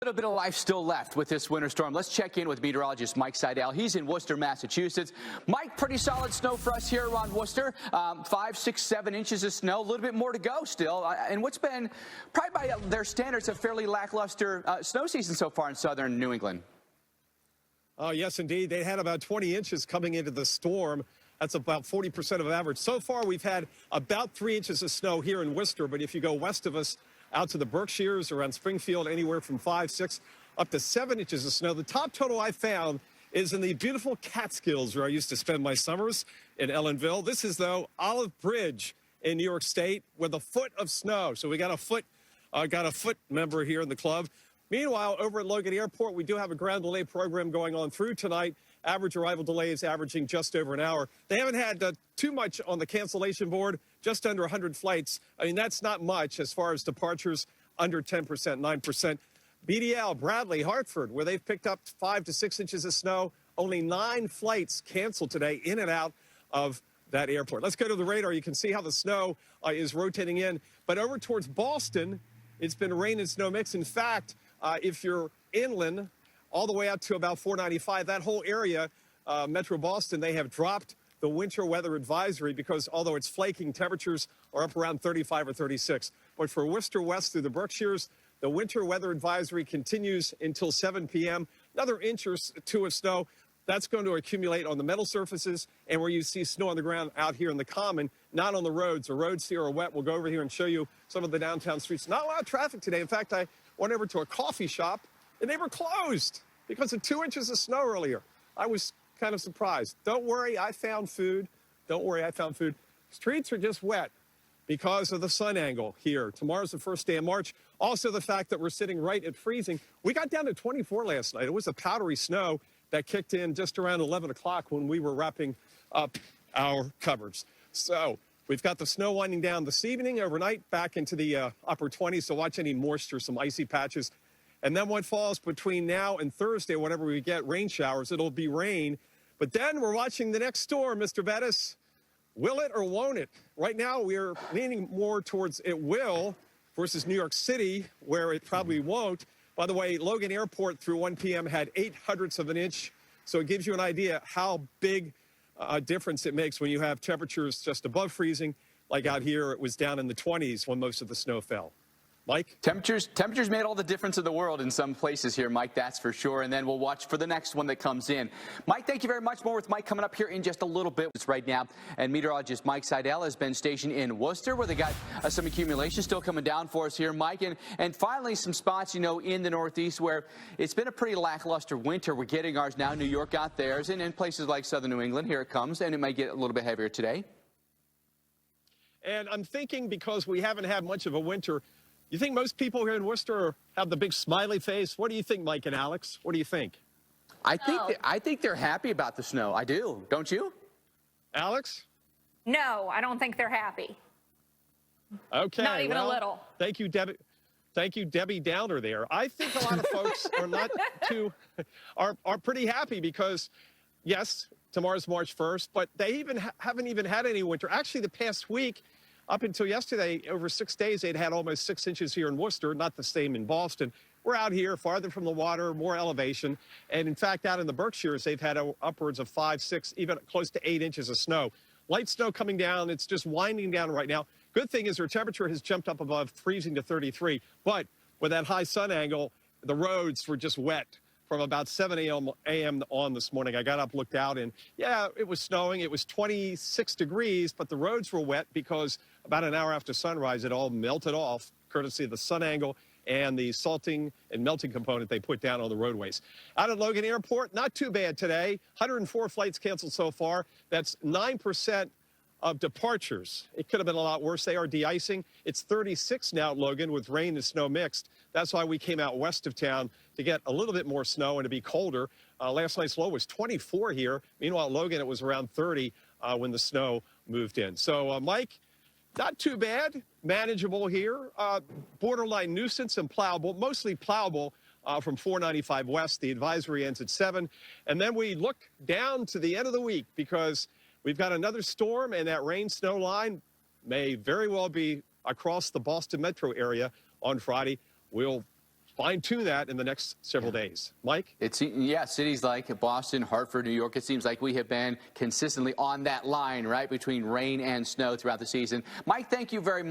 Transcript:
Little bit of life still left with this winter storm. Let's check in with meteorologist Mike Seidel. He's in Worcester, Massachusetts. Mike, pretty solid snow for us here around Worcester. 5, 6, 7 inches of snow. A little bit more to go still. And what's been, probably by their standards, a fairly lackluster snow season so far in southern New England. Oh, yes, indeed. They had about 20 inches coming into the storm. That's about 40% of average. So far, we've had about 3 inches of snow here in Worcester. But if you go west of us, out to the Berkshires, around Springfield, anywhere from 5, 6, up to 7 inches of snow. The top total I found is in the beautiful Catskills, where I used to spend my summers in Ellenville. This is, though, Olive Bridge in New York State with a foot of snow. So we got a foot member here in the club. Meanwhile, over at Logan Airport, we do have a ground delay program going on through tonight. Average arrival delay is averaging just over an hour. They haven't had too much on the cancellation board, just under 100 flights. I mean, that's not much as far as departures, under 10%, 9%. BDL, Bradley, Hartford, where they've picked up 5 to 6 inches of snow, only 9 flights canceled today in and out of that airport. Let's go to the radar. You can see how the snow is rotating in. But over towards Boston, it's been rain and snow mix. In fact, if you're inland, all the way out to about 495, that whole area, Metro Boston, they have dropped the winter weather advisory because although it's flaking, temperatures are up around 35 or 36. But for Worcester West through the Berkshires, the winter weather advisory continues until 7 p.m. Another inch or two of snow. That's going to accumulate on the metal surfaces and where you see snow on the ground out here in the common, not on the roads. The roads here are wet. We'll go over here and show you some of the downtown streets. Not a lot of traffic today. In fact, I went over to a coffee shop and they were closed because of 2 inches of snow earlier. I was kind of surprised. Don't worry, I found food. Don't worry, I found food. Streets are just wet because of the sun angle here. Tomorrow's the first day of March. Also the fact that we're sitting right at freezing. We got down to 24 last night. It was a powdery snow that kicked in just around 11 o'clock when we were wrapping up our covers. So we've got the snow winding down this evening, overnight, back into the upper 20s. So watch any moisture, some icy patches. And then what falls between now and Thursday, whenever we get rain showers, it'll be rain. But then we're watching the next storm, Mr. Bettis. Will it or won't it? Right now, we're leaning more towards it will versus New York City, where it probably won't. By the way, Logan Airport through 1 p.m. had 0.08 of an inch. So it gives you an idea how big a difference it makes when you have temperatures just above freezing. Like out here, it was down in the 20s when most of the snow fell. Mike? Temperatures made all the difference in the world in some places here, Mike, that's for sure. And then we'll watch for the next one that comes in. Mike, thank you very much. More with Mike coming up here in just a little bit. It's right now. And meteorologist Mike Seidel has been stationed in Worcester, where they got some accumulation still coming down for us here, Mike. And finally, some spots, you know, in the Northeast where it's been a pretty lackluster winter. We're getting ours now. New York got theirs. And in places like southern New England, here it comes. And it might get a little bit heavier today. And I'm thinking because we haven't had much of a winter, you think most people here in Worcester have the big smiley face? What do you think, Mike and Alex? What do you think? I think they're happy about the snow. I do. Don't you? Alex? No, I don't think they're happy. Okay. Not even a little. Thank you, Debbie. Thank you, Debbie Downer there. I think a lot of folks are pretty happy because, yes, tomorrow's March 1st, but they haven't even had any winter. Actually, the past week, up until yesterday, over 6 days, they'd had almost 6 inches here in Worcester, not the same in Boston. We're out here, farther from the water, more elevation. And in fact, out in the Berkshires, they've had upwards of 5, 6, even close to 8 inches of snow. Light snow coming down. It's just winding down right now. Good thing is our temperature has jumped up above freezing to 33. But with that high sun angle, the roads were just wet from about 7 a.m. on this morning. I got up, looked out, and yeah, it was snowing. It was 26 degrees, but the roads were wet because about an hour after sunrise, it all melted off, courtesy of the sun angle and the salting and melting component they put down on the roadways. Out at Logan Airport, not too bad today. 104 flights canceled so far. That's 9% of departures. It could have been a lot worse. They are de-icing. It's 36 now at Logan with rain and snow mixed. That's why we came out west of town to get a little bit more snow and to be colder. Last night's low was 24 here. Meanwhile, at Logan, it was around 30 when the snow moved in. So, Mike, not too bad. Manageable here. Borderline nuisance and plowable, mostly plowable from 495 west. The advisory ends at 7. And then we look down to the end of the week because we've got another storm, and that rain-snow line may very well be across the Boston metro area on Friday. We'll fine-tune that in the next several days. Mike? Yeah, cities like Boston, Hartford, New York, it seems like we have been consistently on that line, right, between rain and snow throughout the season. Mike, thank you very much.